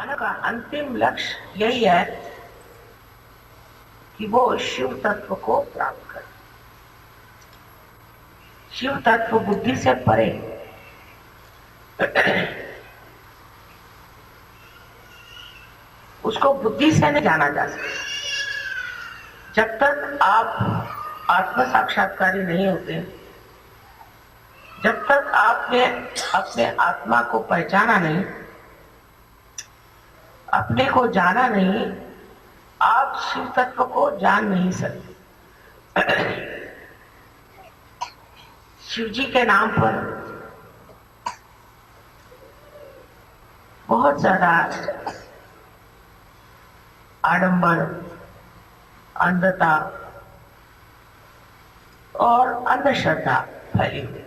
मानव का अंतिम लक्ष्य यही है कि वो शिव तत्व को प्राप्त करे। शिव तत्व बुद्धि से परे उसको बुद्धि से नहीं जाना जा सकता। जब तक आप आत्म साक्षात्कारी नहीं होते, जब तक आपने अपने आत्मा को पहचाना नहीं, अपने को जाना नहीं, आप शिव तत्व को जान नहीं सकते। शिव जी के नाम पर बहुत ज्यादा आडंबर, अंधता और अंधश्रद्धा फैली हुई।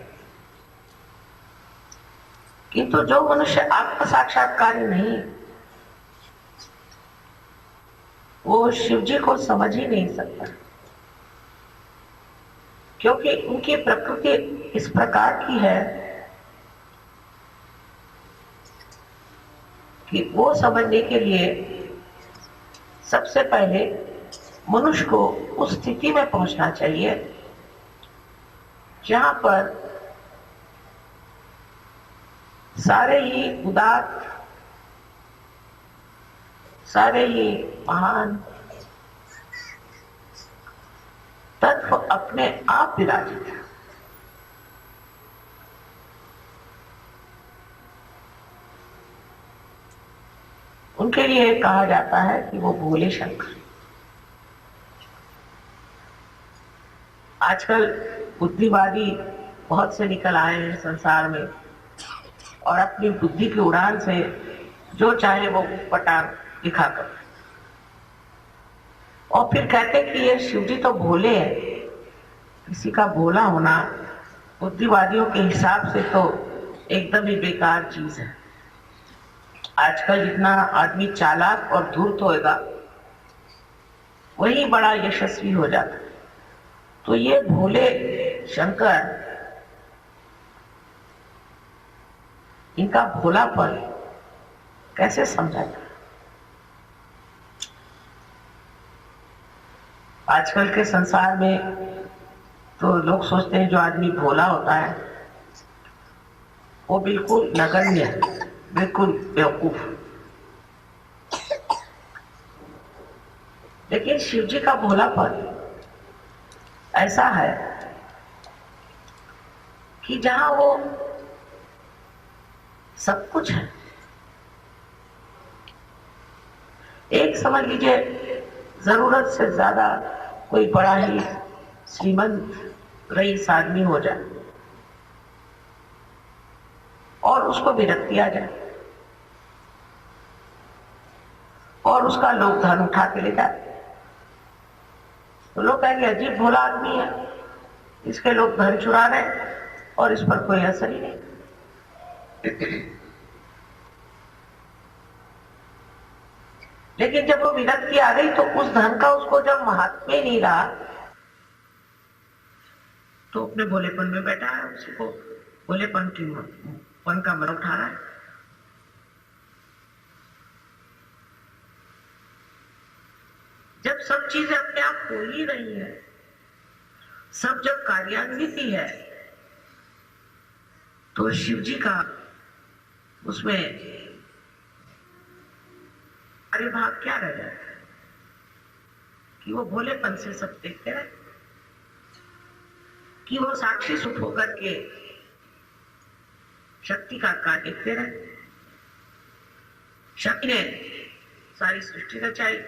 किंतु जो मनुष्य आत्म साक्षात्कारी नहीं, वो शिव जी को समझ ही नहीं सकता, क्योंकि उनकी प्रकृति इस प्रकार की है कि वो समझने के लिए सबसे पहले मनुष्य को उस स्थिति में पहुंचना चाहिए जहां पर सारे ही उदात्त, सारे ही महान तत्व अपने आप विराजित है। उनके लिए कहा जाता है कि वो भोले शंकर। आजकल बुद्धिवादी बहुत से निकल आए हैं संसार में और अपनी बुद्धि की उड़ान से जो चाहे वो पटांग दिखाकर, और फिर कहते कि ये शिव जी तो भोले हैं। किसी का भोला होना बुद्धिवादियों के हिसाब से तो एकदम ही बेकार चीज है। आजकल जितना आदमी चालाक और धूर्त होएगा वही बड़ा यशस्वी हो जाता है। तो ये भोले शंकर, इनका भोलापन कैसे समझा जाए? आजकल के संसार में तो लोग सोचते हैं जो आदमी भोला होता है वो बिल्कुल नगण्य है, बिल्कुल बेवकूफ। लेकिन शिव जी का भोलापन ऐसा है कि जहां वो सब कुछ है। एक समझ लीजिए जरूरत से ज्यादा कोई बड़ा ही श्रीमंत रईस आदमी हो जाए और उसको भी रख दिया जाए और उसका लोग धन उठा के ले जाए, तो लोग कहेंगे अजीब भोला आदमी है, इसके लोग धन चुरा रहे और इस पर कोई असर ही नहीं। लेकिन जब वो विरक्ति आ गई तो उस धन का उसको जब महात्म्य नहीं रहा तो अपने भोलेपन में बैठा है, उसको भोलेपन की पन का मन उठा रहा है। जब सब चीजें अपने आप हो ही रही है, सब जब कार्यान्वित ही है, तो शिव जी का उसमें अरे भाग क्या रह जाता है कि वो भोलेपन से सब देखते रहे, कि वो साक्षी सुख होकर के शक्ति का कार्य देखते रहे। शक्ति ने सारी सृष्टि रचाई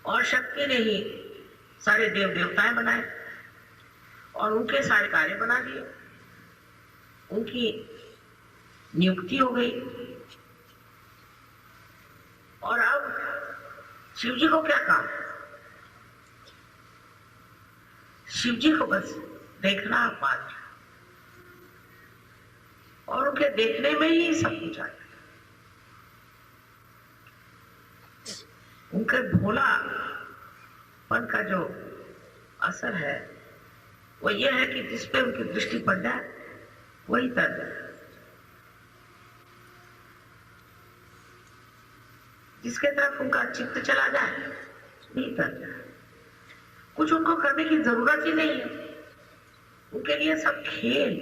और शक्ति ने ही सारे देव देवताएं बनाए और उनके सारे कार्य बना दिए, उनकी नियुक्ति हो गई। और अब शिव जी को क्या काम? शिव जी को बस देखना मात्र, और उनके देखने में ही सब कुछ आता है। उनके भोलापन का जो असर है वो ये है कि जिस पे उनकी दृष्टि पड़ जाए वही तर जाए। जिसके तरफ उनका चित्त चला जाए नहीं करना। कुछ उनको करने की जरूरत ही नहीं है, उनके लिए सब खेल।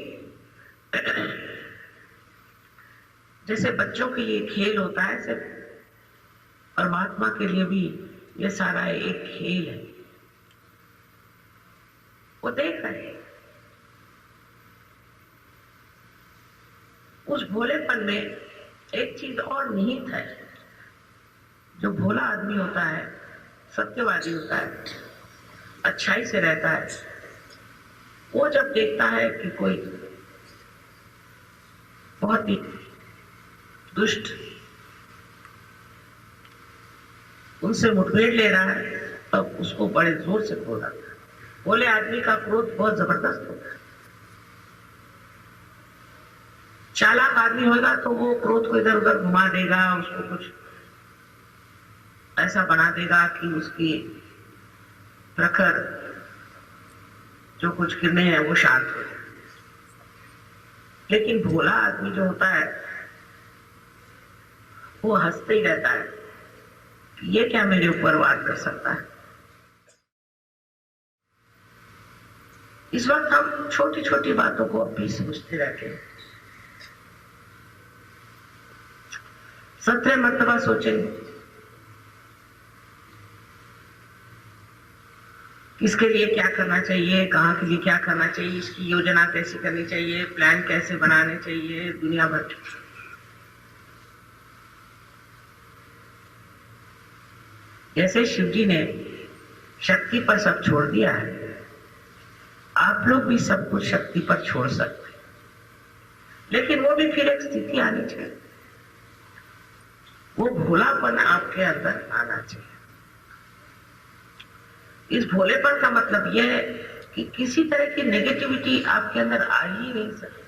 जैसे बच्चों के लिए खेल होता है, ऐसे परमात्मा के लिए भी ये सारा एक खेल है। वो देख रहे हैं। उस भोलेपन में एक चीज और निहित है। जो भोला आदमी होता है, सत्यवादी होता है, अच्छाई से रहता है, वो जब देखता है कि कोई बहुत ही दुष्ट उनसे मुठभेड़ ले रहा है, तब उसको बड़े जोर से क्रोध आता है। भोले आदमी का क्रोध बहुत जबरदस्त होता है। चालाक आदमी होगा तो वो क्रोध को इधर उधर घुमा देगा, उसको कुछ ऐसा बना देगा कि उसकी प्रखर जो कुछ किरणें हैं वो शांत हो जाए। लेकिन भोला आदमी जो होता है वो हंसते ही रहता है कि ये क्या मेरे ऊपर वार कर सकता है। इस वक्त हम छोटी छोटी बातों को अब भी सोचते रहते हैं। 17 मरतबा सोचेंगे किसके लिए क्या करना चाहिए, कहाँ के लिए क्या करना चाहिए, इसकी योजना कैसे करनी चाहिए, प्लान कैसे बनाने चाहिए, दुनिया भर। जैसे शिव जी ने शक्ति पर सब छोड़ दिया है, आप लोग भी सब कुछ शक्ति पर छोड़ सकते हैं। लेकिन वो भी फिर एक स्थिति आनी चाहिए, वो भोलापन आपके अंदर आना चाहिए। इस भोलेपन का मतलब यह है कि किसी तरह की नेगेटिविटी आपके अंदर आ ही नहीं सकती।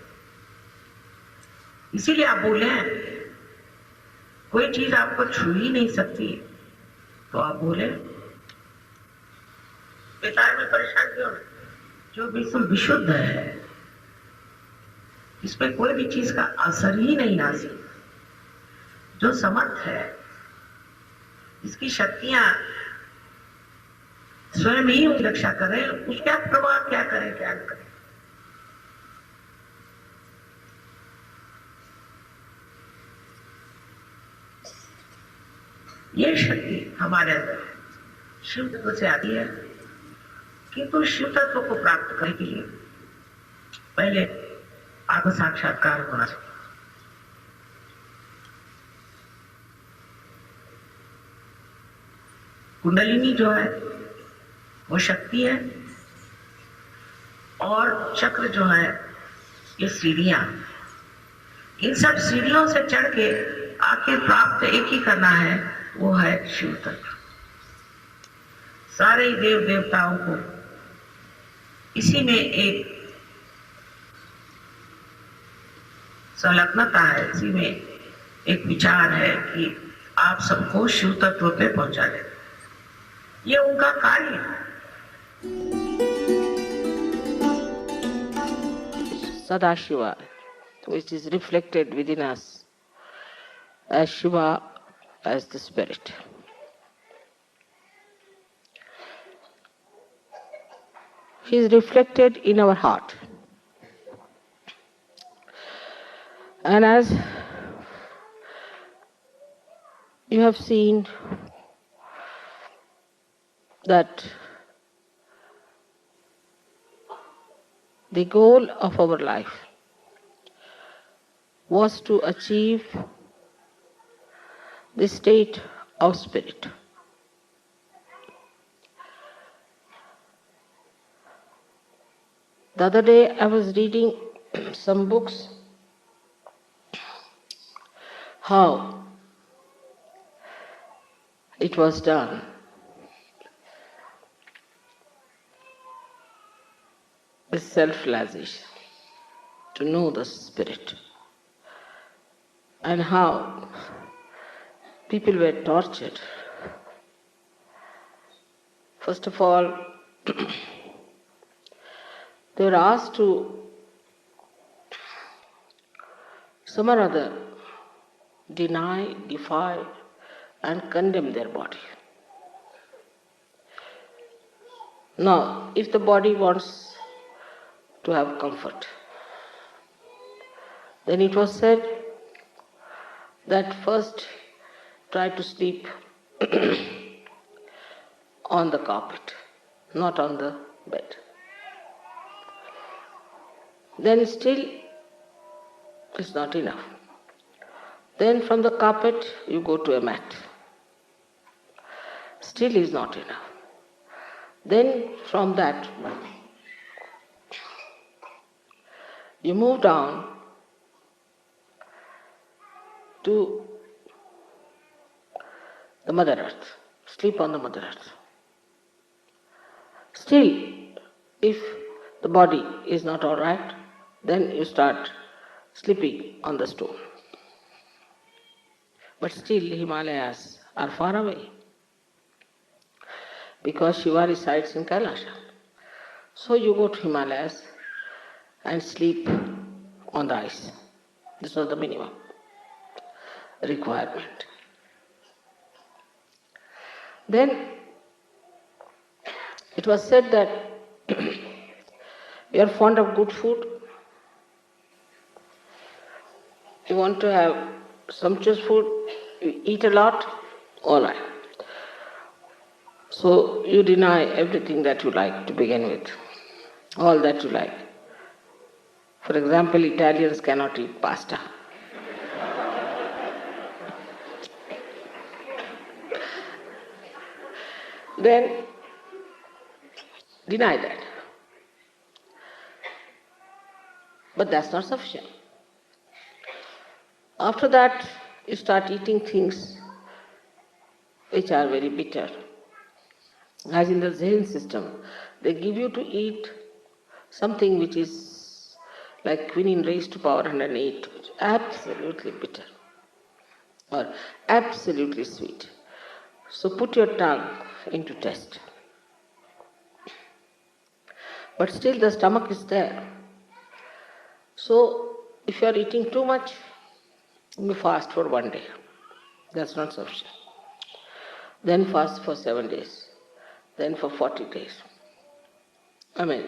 इसीलिए आप बोले हैं, कोई चीज आपको छू ही नहीं सकती, तो आप बोले बेकार में परेशान क्यों? जो बिल्कुल विशुद्ध है, इसमें कोई भी चीज का असर ही नहीं आ सकता, जो समर्थ है, इसकी शक्तियां स्वयं ही उसकी रक्षा करें, उसका प्रभाव क्या करें क्या न करें। ये शक्ति हमारे अंदर शिव तत्व से आती है, किंतु शिव तत्व को प्राप्त करने के लिए पहले आत्म साक्षात्कार होना चाहिए। कुंडलिनी जो है वो शक्ति है, और चक्र जो है ये सीढ़ियां। इन सब सीढ़ियों से चढ़ के आखिर प्राप्त एक ही करना है, वो है शिव तत्व। सारे देव देवताओं को इसी में एक संलग्नता है, इसी में एक विचार है कि आप सबको शिव तत्व पे पहुंचा दे। ये उनका कार्य है। Sadashiva, which is reflected within us as Shiva, as the spirit. He is reflected in our heart. And as you have seen that the goal of our life was to achieve the state of spirit. The other day I was reading some books, how it was done. With self-realization, to know the spirit, and how people were tortured. First of all, they were asked to some or other deny, defy and condemn their body. Now, if the body wants to have comfort, then it was said that first try to sleep on the carpet, not on the bed. Then still it's not enough. Then from the carpet you go to a mat. Still is not enough. Then from that you move down to the Mother Earth. Sleep on the Mother Earth. Still, if the body is not all right, then you start sleeping on the stone. But still Himalayas are far away, because Shiva resides in Kailasha. So you go to Himalayas and sleep on the ice. This was the minimum requirement. Then it was said that you are fond of good food, you want to have sumptuous food, you eat a lot, all right. So you deny everything that you like to begin with, all that you like. For example, Italians cannot eat pasta. Then deny that. But that's not sufficient. After that, you start eating things which are very bitter. As in the Zen system, they give you to eat something which is like quinine raised to power 108, which is absolutely bitter or absolutely sweet. So put your tongue into test. But still the stomach is there. So if you are eating too much, you fast for 1 day. That's not sufficient. Then fast for 7 days. Then for 40 days. The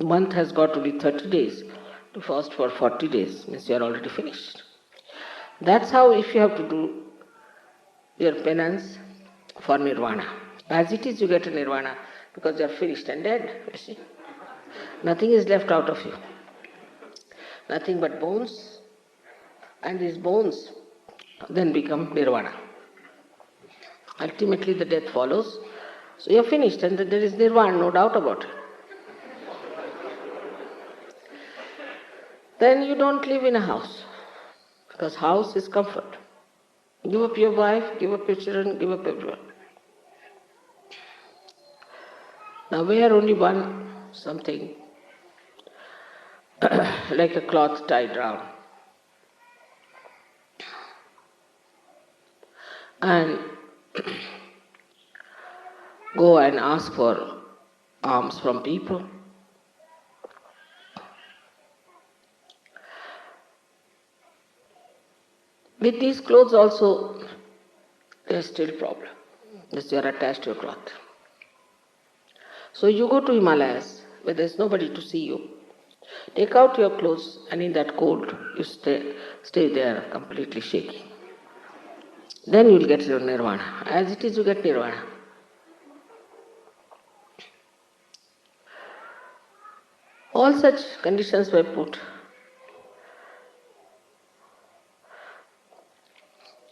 month has got to be 30 days. To fast for 40 days means you are already finished. That's how if you have to do your penance for nirvana. As it is, you get a nirvana because you are finished and dead, you see. Nothing is left out of you. Nothing but bones, and these bones then become nirvana. Ultimately the death follows, so you are finished and there is nirvana, no doubt about it. Then you don't live in a house, because house is comfort. Give up your wife, give up your children, give up everyone. Now wear only one something like a cloth tied round. And go and ask for alms from people. With these clothes also, there is still problem. Yes, you are attached to your cloth. So you go to Himalayas where there is nobody to see you. Take out your clothes and in that cold you stay there completely shaking. Then you will get your nirvana. As it is, you get nirvana. All such conditions were put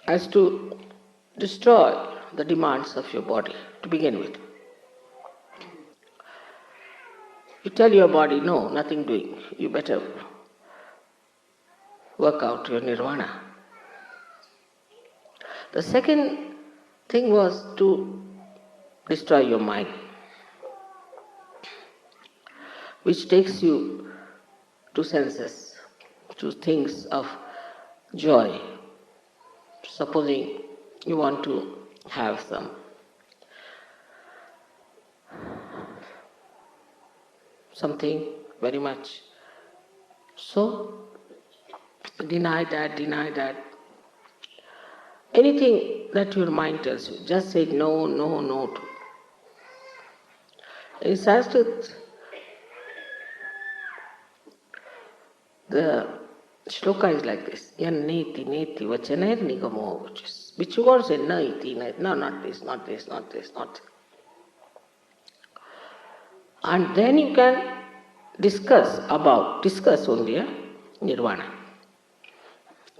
as to destroy the demands of your body to begin with. You tell your body, no, nothing doing, you better work out your nirvana. The second thing was to destroy your mind, which takes you to senses, to things of joy. Supposing you want to have something very much. So, deny that. Anything that your mind tells you, just say no, no, no to. In Sanskrit, the shloka is like this: Yan neti neti vachanair nigamo vachas. Which you want to say, no, iti, no, not this, not this, not this, not this. And then you can discuss only nirvana.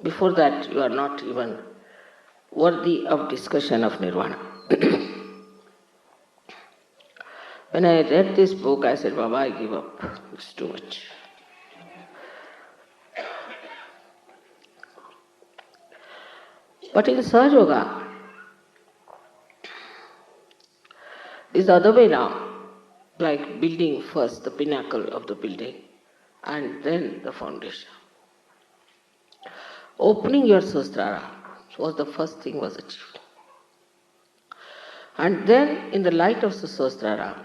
Before that, you are not even worthy of discussion of nirvana. When I read this book, I said, Baba, I give up. It's too much. But in Sahaja Yoga, it's the other way around. Like building first the pinnacle of the building and then the foundation. Opening your Sahasrara was the first thing was achieved. And then in the light of the Sahasrara,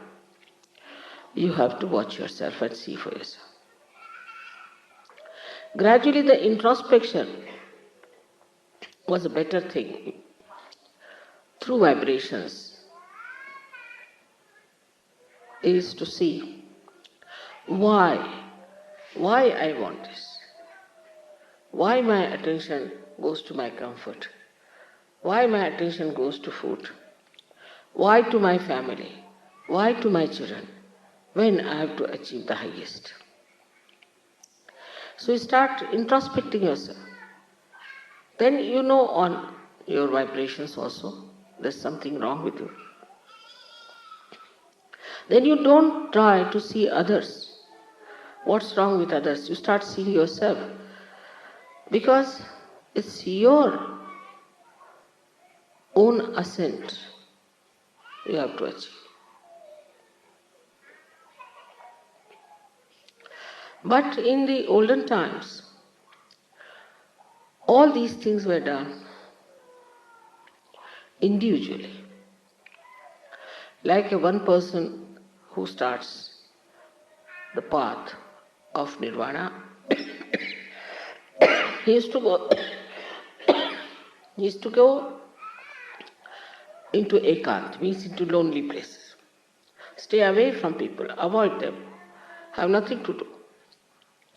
you have to watch yourself and see for yourself. Gradually the introspection was a better thing. Through vibrations is to see why I want this, why my attention goes to my comfort, why my attention goes to food, why to my family, why to my children, when I have to achieve the highest. So you start introspecting yourself. Then you know on your vibrations also, there's something wrong with you. Then you don't try to see others. What's wrong with others? You start seeing yourself. Because it's your own ascent you have to achieve. But in the olden times, all these things were done individually. Like one person who starts the path of nirvana, he used to go into ekant, means into lonely places. Stay away from people, avoid them, have nothing to do,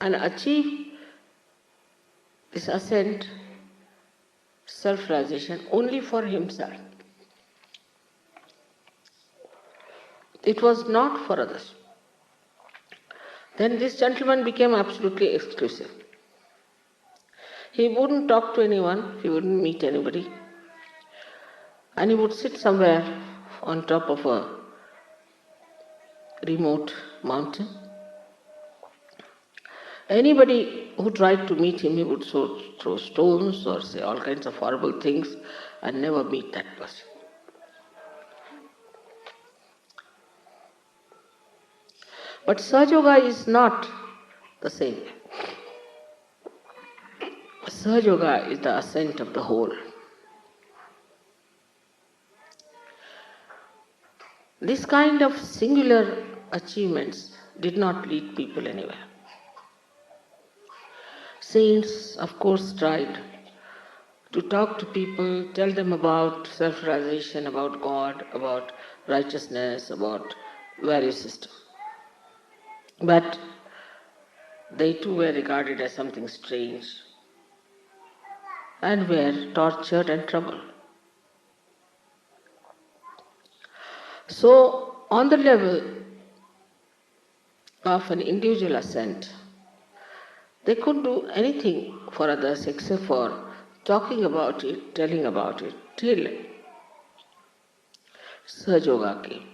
and achieve this ascent, self-realization only for himself. It was not for others. Then this gentleman became absolutely exclusive. He wouldn't talk to anyone, he wouldn't meet anybody, and he would sit somewhere on top of a remote mountain. Anybody who tried to meet him, he would throw stones or say all kinds of horrible things and never meet that person. But Sahaja Yoga is not the same. Sahaja Yoga is the ascent of the whole. This kind of singular achievements did not lead people anywhere. Saints, of course, tried to talk to people, tell them about self-realization, about God, about righteousness, about various systems. But they too were regarded as something strange and were tortured and troubled. So, on the level of an individual ascent, they couldn't do anything for others except for talking about it, telling about it, till Sahaja Yoga came.